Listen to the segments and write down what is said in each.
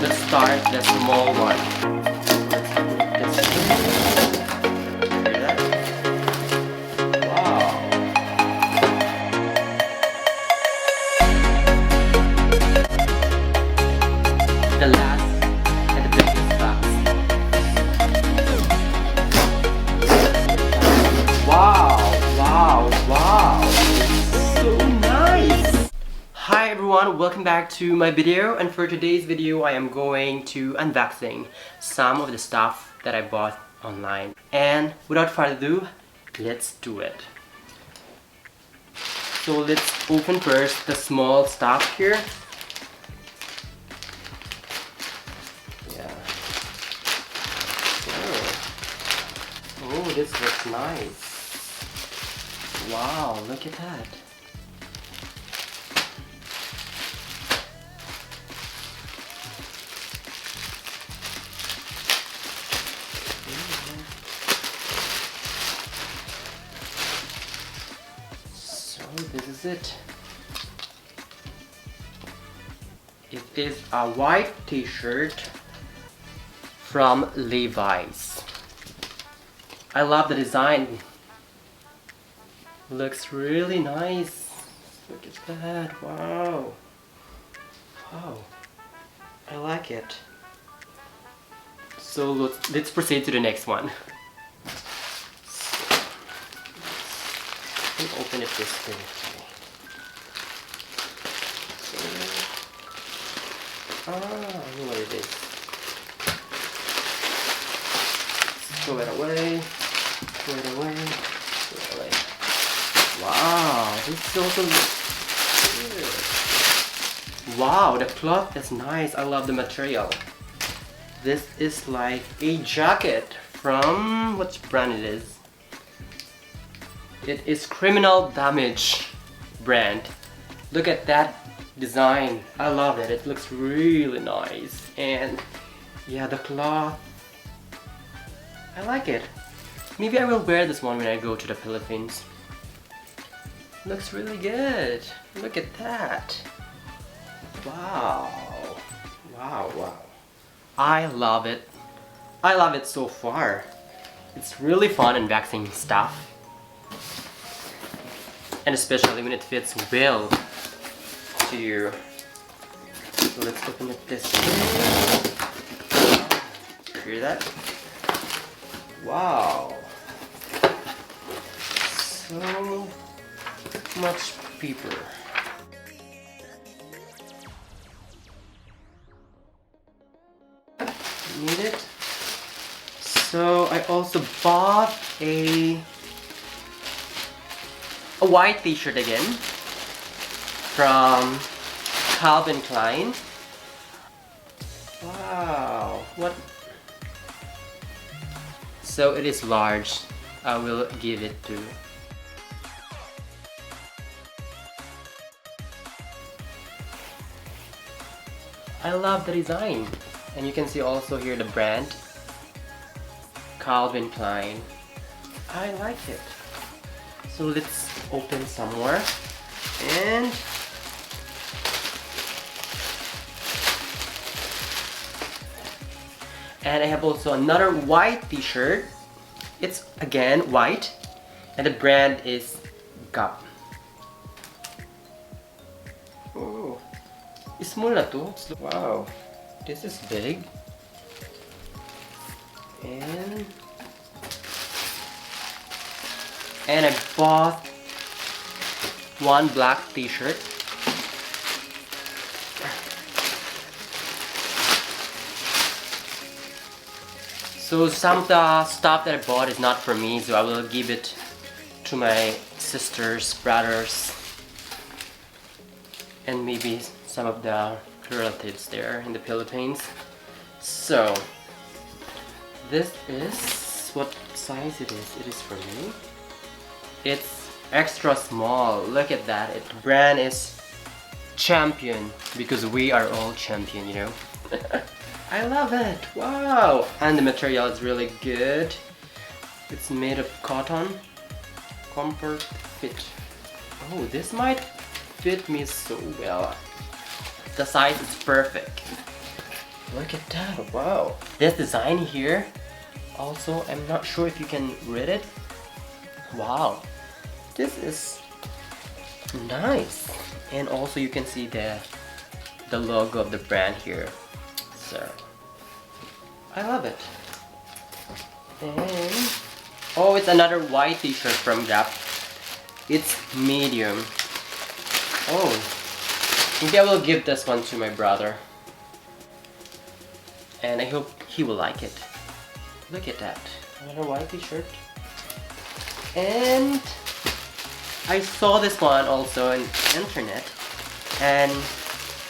Let's start the small one. Let's put this in. Hear that? Wow. The last and the biggest box. Wow, wow, wow. So nice. Hi everyone, welcome back to my video, and for today's video I am going to unboxing some of the stuff that I bought online. And without further ado, let's do it. So let's open first the small stuff here. Oh, this looks nice. Wow, look at that. So this is it. It is a white t-shirt from Levi's. I love the design. Looks really nice. Look at that. Wow. Wow. I like it. So let's proceed to the next one. So, let's open it this way. I know what it is. Throw it away. Throw it away. Throw it away. Wow, this is also good. Wow, the cloth is nice. I love the material. This is like a jacket from which brand it is. It is Criminal Damage brand. Look at that design. I love it. It looks really nice. And yeah, the cloth, I like it. Maybe I will wear this one when I go to the Philippines. Looks really good. Look at that. Wow. Wow, wow. I love it. I love it so far. It's really fun unboxing stuff. And especially when it fits well to you. So let's open it this way. Hear that? Wow. So much paper. Need it. So I also bought a white t-shirt again from Calvin Klein. Wow, what? So it is large. I will give it to. I love the design, and you can see also here the brand Calvin Klein. I like it. So let's open some more. And I have also another white t-shirt. It's again white, and the brand is Gap. Oh, small na to. Wow, this is big. And I bought one black t-shirt. So some of the stuff that I bought is not for me, so I will give it to my sisters, brothers, and maybe some of the relatives there in the Philippines. So this is what size it is. It is for me. It's extra small. Look at that. Its brand is Champion, because we are all champion, you know. I love it. Wow. And the material is really good. It's made of cotton. Comfort fit. Oh, this might fit me so well. The size is perfect. Look at that, wow. This design here, also, I'm not sure if you can read it. Wow, this is nice. And also you can see the logo of the brand here. So, I love it. And, oh, it's another white t-shirt from Gap. It's medium. Oh, maybe I will give this one to my brother. And I hope he will like it. Look at that. Another white t-shirt. And I saw this one also on internet. And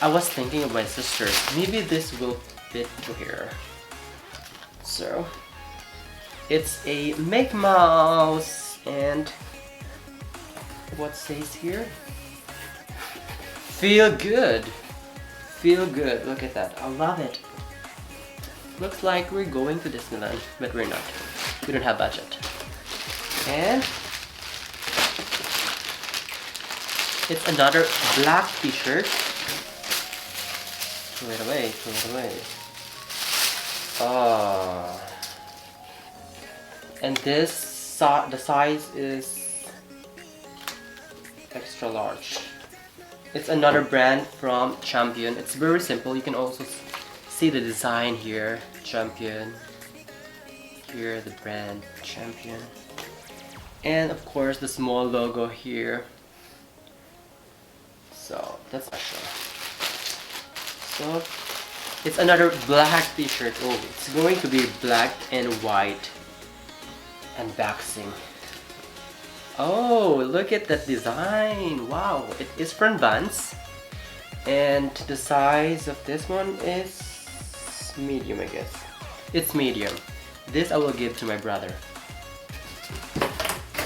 I was thinking of my sister. Maybe this will fit to her. So, it's a Mickey Mouse. And what says here? Feel good. Feel good. Look at that. I love it. Looks like we're going to Disneyland, but we're not. We don't have budget. And it's another black t-shirt. Throw it away, throw it away. Oh. And this, the size is extra large. It's another brand from Champion. It's very simple. You can also see the design here, Champion. Here, the brand Champion. And of course, the small logo here. So, that's special. So, it's another black t-shirt. Oh, it's going to be black and white unboxing. Oh, look at that design. Wow, it is from Vans. And the size of this one is medium, I guess. It's medium. This I will give to my brother.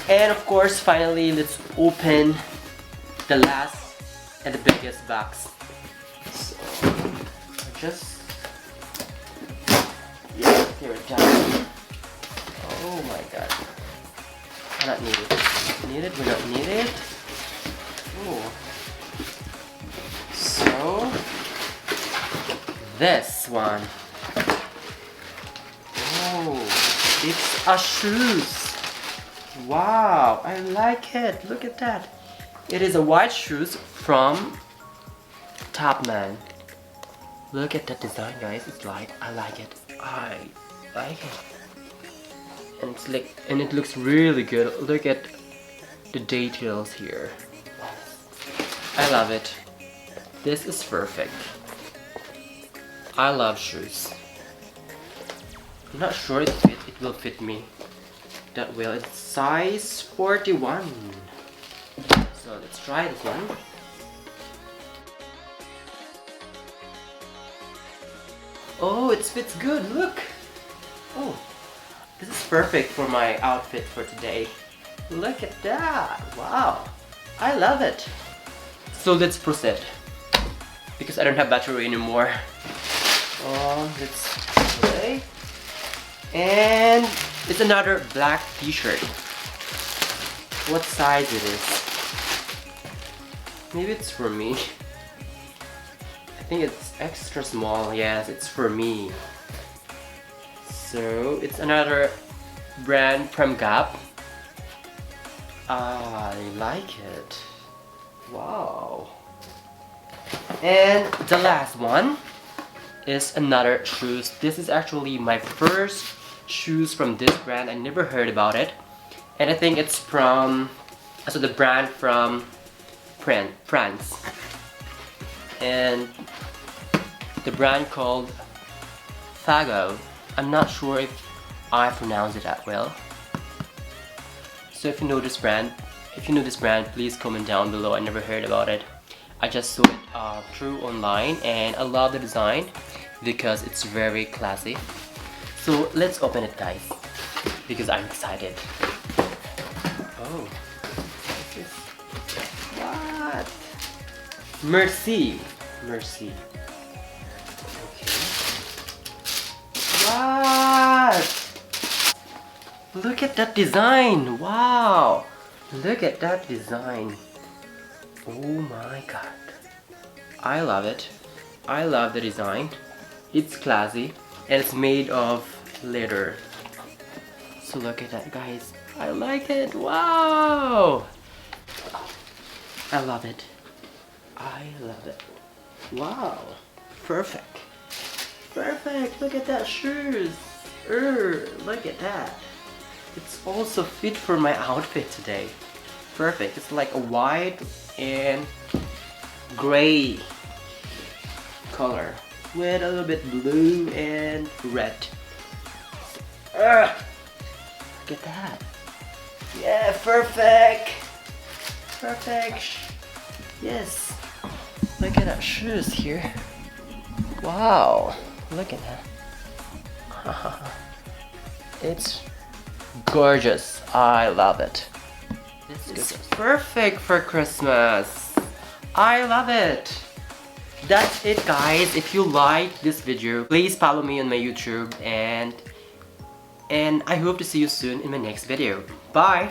And of course, finally, let's open the last and the biggest box. So, just, yeah, tear it down. Oh my god. I don't need it. Need it? We don't need it. Oh. So, this one. Oh, it's a shoes. Wow, I like it. Look at that. It is a white shoes from Topman. Look at that design, guys. It's like, I like it. I like it. And it's like, and it looks really good. Look at the details here. I love it. This is perfect. I love shoes. I'm not sure it will fit me that well. It's size 41. So let's try this one. Oh, it fits good. Look. Oh, this is perfect for my outfit for today. Look at that. Wow, I love it. So let's proceed, because I don't have battery anymore. Let's play. And it's another black t-shirt. What size it is? Maybe it's for me. I think it's extra small. Yes, it's for me. So it's another brand from Gap. I like it. Wow. And the last one is another shoes. This is actually my first shoes from this brand. I never heard about it. And I think it's from, so the brand from France. And the brand called Fago. I'm not sure if I pronounce it that well. So if you know this brand, please comment down below. I never heard about it. I just saw it through online, and I love the design because it's very classy. So let's open it, guys, because I'm excited. Oh, what's this? What? Merci. Okay. What? Look at that design. Wow. Look at that design. Oh my god. I love it. I love the design. It's classy and it's made of leather. So look at that, guys. I like it. Wow! I love it. I love it. Wow. Perfect. Perfect. Look at that shoes. Look at that. It's also fit for my outfit today. Perfect. It's like a white and gray color with a little bit blue and red. Look at that. Yeah, perfect. Perfect. Yes. Look at that shoes here. Wow. Look at that. It's gorgeous. I love it. It's perfect for Christmas. I love it. That's it, guys. If you like this video, please follow me on my YouTube and I hope to see you soon in my next video. Bye.